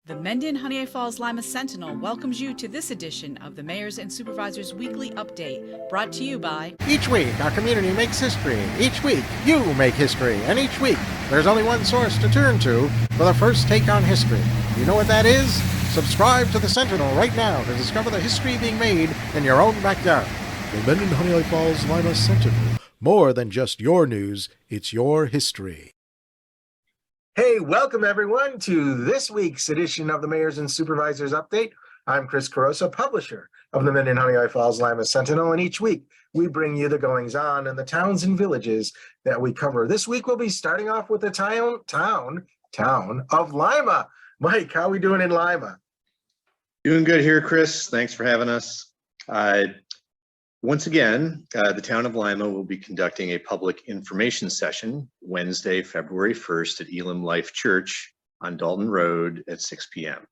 The Mendon-Honeoye Falls-Lima Sentinel welcomes you to this edition of the Mayors and Supervisors Weekly Update, brought to you by... Each week, our community makes history. Each week, you make history. And each week, there's only one source to turn to for the first take on history. You know what that is? Subscribe to the Sentinel right now to discover the history being made in your own backyard. The Mendon-Honeoye Falls-Lima Sentinel. More than just your news, it's your history. Hey, welcome everyone to this week's edition of the Mayors and Supervisors Update. I'm Chris Carosa, publisher of the Mendon-Honeoye Falls-Lima Sentinel, and each week we bring you the goings-on in the towns and villages that we cover. This week we'll be starting off with the town of Lima. Mike, how are we doing in Lima? Doing good here, Chris. Thanks for having us. Once again, the town of Lima will be conducting a public information session Wednesday, February 1st at Elam Life Church on Dalton Road at 6 p.m.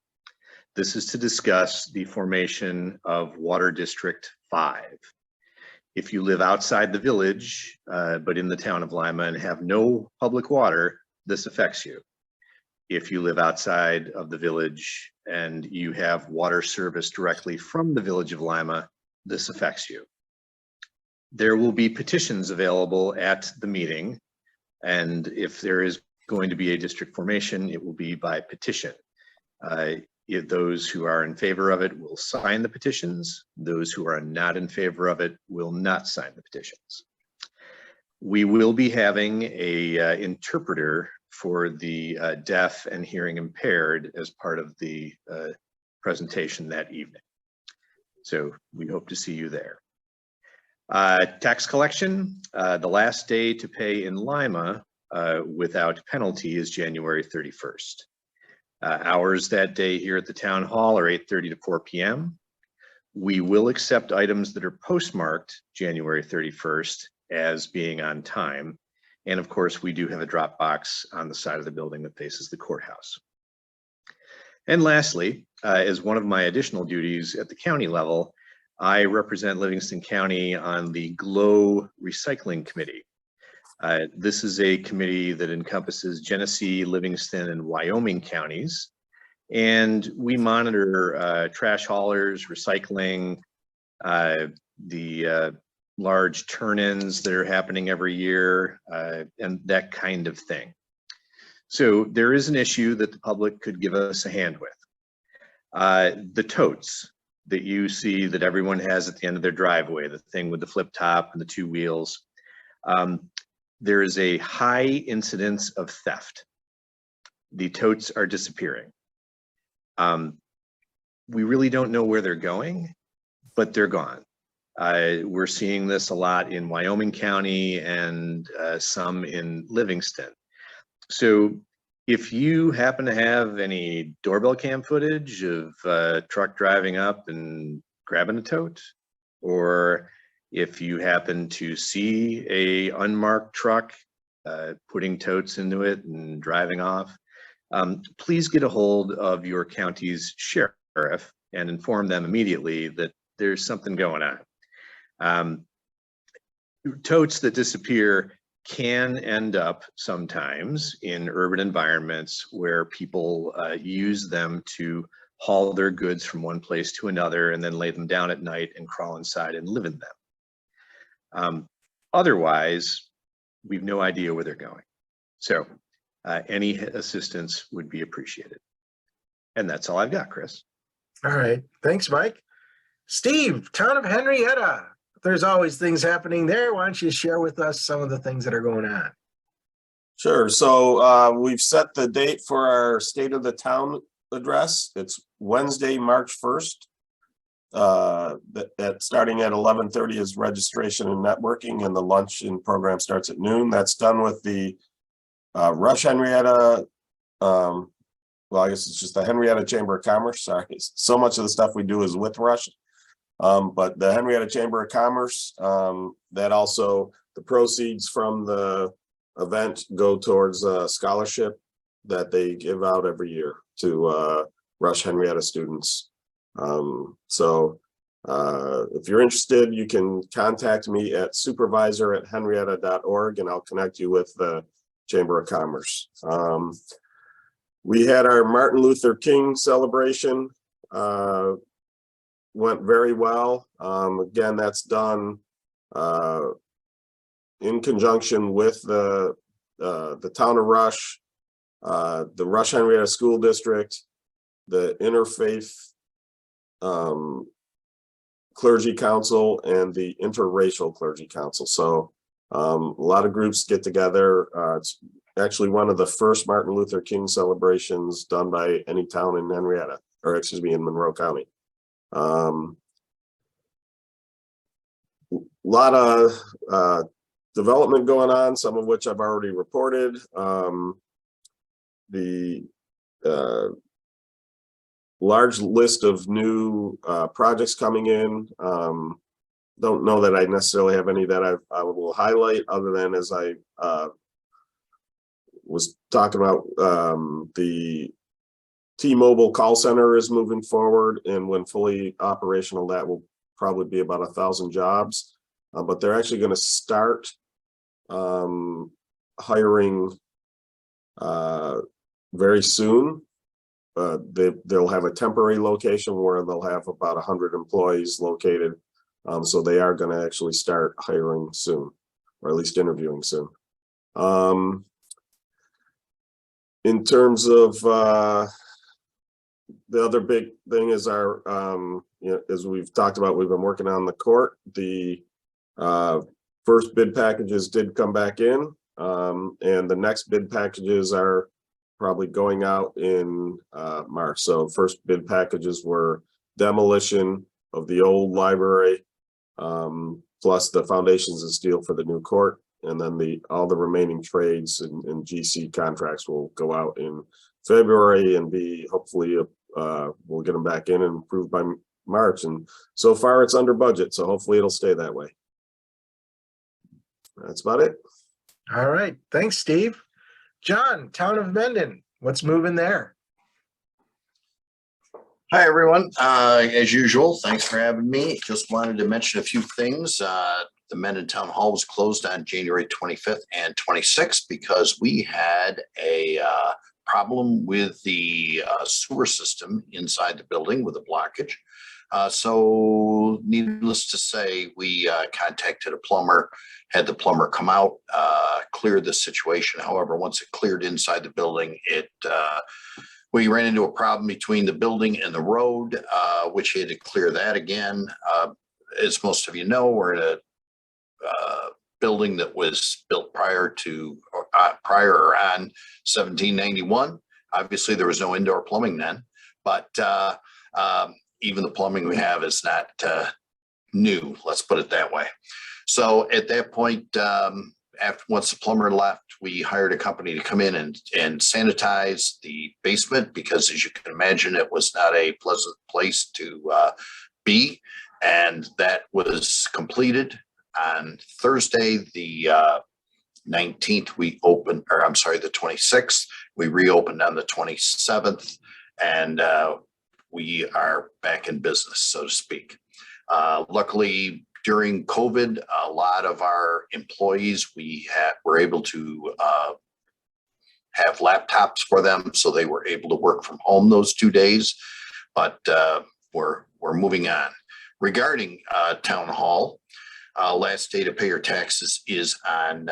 This is to discuss the formation of Water District 5. If you live outside the village, but in the town of Lima and have no public water, this affects you. If you live outside of the village and you have water service directly from the village of Lima, this affects you. There will be petitions available at the meeting, and if there is going to be a district formation, it will be by petition. If those who are in favor of it will sign the petitions, those who are not in favor of it will not sign the petitions. We will be having a interpreter for the deaf and hearing impaired as part of the presentation that evening. So we hope to see you there. Tax collection, the last day to pay in Lima without penalty is January 31st. Hours that day here at the town hall are 8:30 to 4 p.m. We will accept items that are postmarked January 31st as being on time. And of course, we do have a drop box on the side of the building that faces the courthouse. And lastly, as one of my additional duties at the county level, I represent Livingston County on the GLOW Recycling Committee. This is a committee that encompasses Genesee, Livingston, and Wyoming counties. And we monitor trash haulers, recycling, the large turn-ins that are happening every year, and that kind of thing. So there is an issue that the public could give us a hand with. The totes that you see that everyone has at the end of their driveway, the thing with the flip top and the two wheels, there is a high incidence of theft. The totes are disappearing. We really don't know where they're going, but they're gone. We're seeing this a lot in Wyoming County and some in Livingston. So if you happen to have any doorbell cam footage of a truck driving up and grabbing a tote, or if you happen to see a unmarked truck putting totes into it and driving off, please get a hold of your county's sheriff and inform them immediately that there's something going on. Totes that disappear can end up sometimes in urban environments where people use them to haul their goods from one place to another and then lay them down at night and crawl inside and live in them. Otherwise, we've no idea where they're going. So any assistance would be appreciated. And that's all I've got, Chris. All right, thanks, Mike. Steve, town of Henrietta. There's always things happening there. Why don't you share with us some of the things that are going on? Sure. So we've set the date for our State of the Town address. It's Wednesday, March 1st. Starting at 11:30 is registration and networking, and the luncheon program starts at noon. That's done with the Rush Henrietta. Well, I guess it's just the Henrietta Chamber of Commerce. Sorry, so much of the stuff we do is with Rush. But the Henrietta Chamber of Commerce, that also the proceeds from the event go towards a scholarship that they give out every year to Rush Henrietta students. So if you're interested, you can contact me at supervisor@henrietta.org and I'll connect you with the Chamber of Commerce. We had our Martin Luther King celebration. Went very well. Again, that's done in conjunction with the town of Rush, the Rush Henrietta School District, the Interfaith Clergy Council, and the Interracial Clergy Council. So a lot of groups get together. It's actually one of the first Martin Luther King celebrations done by any town in Henrietta, or excuse me, in Monroe County. A lot of development going on, some of which I've already reported. The large list of new projects coming in. Don't know that I necessarily have any that I will highlight, other than as I was talking about, the T-Mobile call center is moving forward, and when fully operational, that will probably be about 1,000 jobs. But they're actually going to start hiring very soon. They'll have a temporary location where they'll have about 100 employees located. So they are going to actually start hiring soon, or at least interviewing soon. In terms of the other big thing is our, as we've talked about, we've been working on the court. The first bid packages did come back in, and the next bid packages are probably going out in March. So first bid packages were demolition of the old library, plus the foundations and steel for the new court, and then all the remaining trades and GC contracts will go out in February and be hopefully we'll get them back in and approved by March. And so far it's under budget, so hopefully it'll stay that way. That's about it. All right. Thanks, Steve. John, Town of Mendon, what's moving there? Hi, everyone. As usual, thanks for having me. Just wanted to mention a few things. The Mendon Town Hall was closed on January 25th and 26th because we had a problem with the sewer system inside the building with a blockage. So needless to say, we contacted a plumber, had the plumber come out, clear the situation. However, once it cleared inside the building, we ran into a problem between the building and the road, which he had to clear that again. As most of you know, we're in a building that was built prior or on 1791. Obviously, there was no indoor plumbing then, but even the plumbing we have is not new, let's put it that way. So at that point, once the plumber left, we hired a company to come in and sanitize the basement, because as you can imagine, it was not a pleasant place to be. And that was completed on Thursday, the 19th, the 26th. We reopened on the 27th, and we are back in business, so to speak. Luckily, during COVID, a lot of our employees, were able to have laptops for them, so they were able to work from home those 2 days. But we're moving on. Regarding Town Hall, last day to pay your taxes is on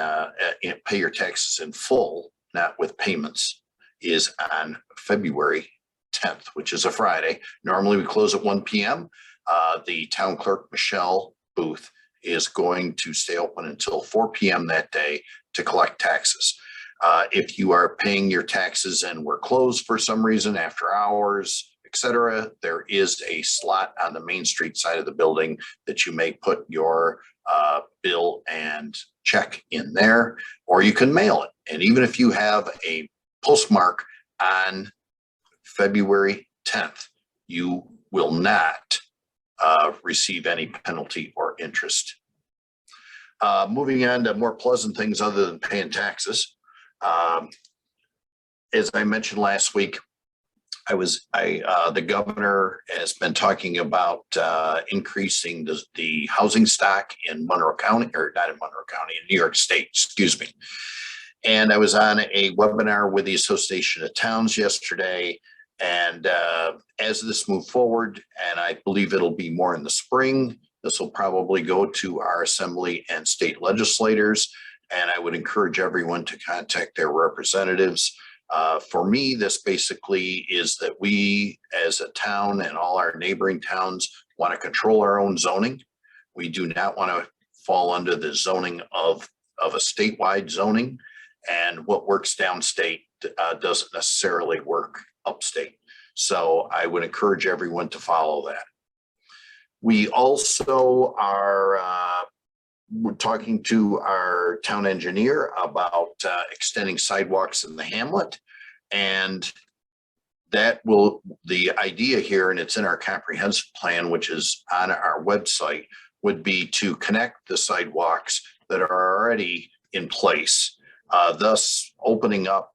pay your taxes in full, not with payments, is on February 10th, which is a Friday. Normally we close at 1 p.m. The town clerk, Michelle booth, is going to stay open until 4 p.m. that day to collect taxes. If you are paying your taxes and we're closed for some reason after hours, etc., there is a slot on the Main Street side of the building that you may put your bill and check in there, or you can mail it. And even if you have a postmark on February 10th, you will not receive any penalty or interest. Moving on to more pleasant things other than paying taxes. As I mentioned last week, the governor has been talking about increasing the housing stock in Monroe County, or not in Monroe County, in New York State, excuse me. And I was on a webinar with the Association of Towns yesterday. And as this moves forward, and I believe it'll be more in the spring, this will probably go to our assembly and state legislators. And I would encourage everyone to contact their representatives. For me, this basically is that we as a town and all our neighboring towns want to control our own zoning. We do not want to fall under the zoning of a statewide zoning. And what works downstate doesn't necessarily work upstate. So I would encourage everyone to follow that. We also are we're talking to our town engineer about extending sidewalks in the hamlet. And that will, the idea here, and it's in our comprehensive plan, which is on our website, would be to connect the sidewalks that are already in place, thus opening up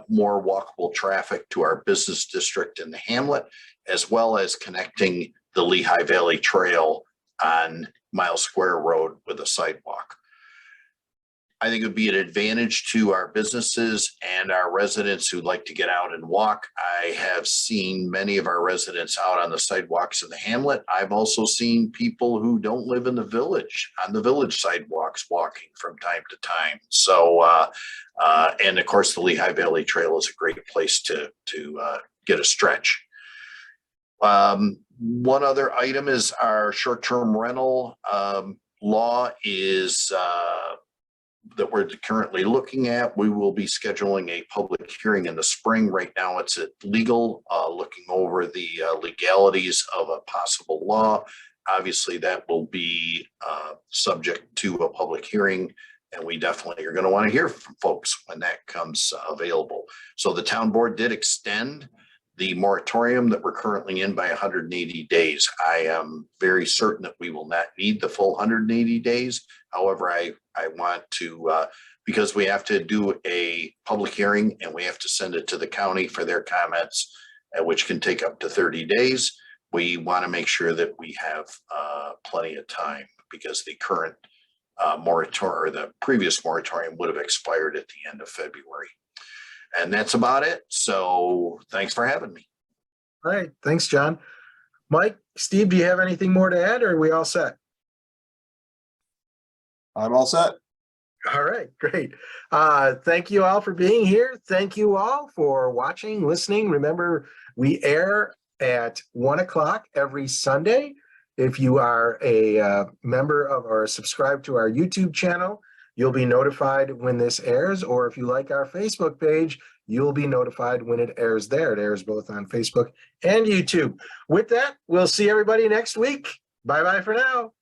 more walkable traffic to our business district in the hamlet, as well as connecting the Lehigh Valley Trail on Miles Square Road with a sidewalk. I think it would be an advantage to our businesses and our residents who like to get out and walk. I have seen many of our residents out on the sidewalks in the hamlet. I've also seen people who don't live in the village on the village sidewalks walking from time to time. So, and of course, the Lehigh Valley Trail is a great place to get a stretch. One other item is our short-term rental law is that we're currently looking at. We will be scheduling a public hearing in the spring. Right now it's at legal, looking over the legalities of a possible law. Obviously that will be subject to a public hearing, and we definitely are going to want to hear from folks when that comes available. So the town board did extend the moratorium that we're currently in by 180 days. I am very certain that we will not need the full 180 days. However, I want to, because we have to do a public hearing and we have to send it to the county for their comments, which can take up to 30 days. We want to make sure that we have plenty of time, because the current moratorium, or the previous moratorium, would have expired at the end of February. And that's about it. So thanks for having me. All right. Thanks, John. Mike, Steve, do you have anything more to add, or are we all set? I'm all set. All right, great. Thank you all for being here. Thank you all for watching, listening. Remember, we air at 1 o'clock every Sunday. If you are a member of or subscribe to our YouTube channel, you'll be notified when this airs, or if you like our Facebook page, you'll be notified when it airs there. It airs both on Facebook and YouTube. With that, we'll see everybody next week. Bye-bye for now.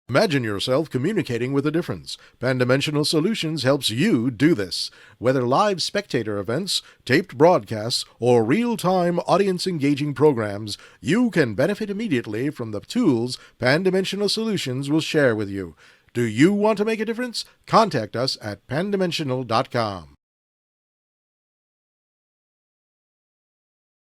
Imagine yourself communicating with a difference. Pan-Dimensional Solutions helps you do this. Whether live spectator events, taped broadcasts, or real-time audience-engaging programs, you can benefit immediately from the tools Pan-Dimensional Solutions will share with you. Do you want to make a difference? Contact us at pandimensional.com.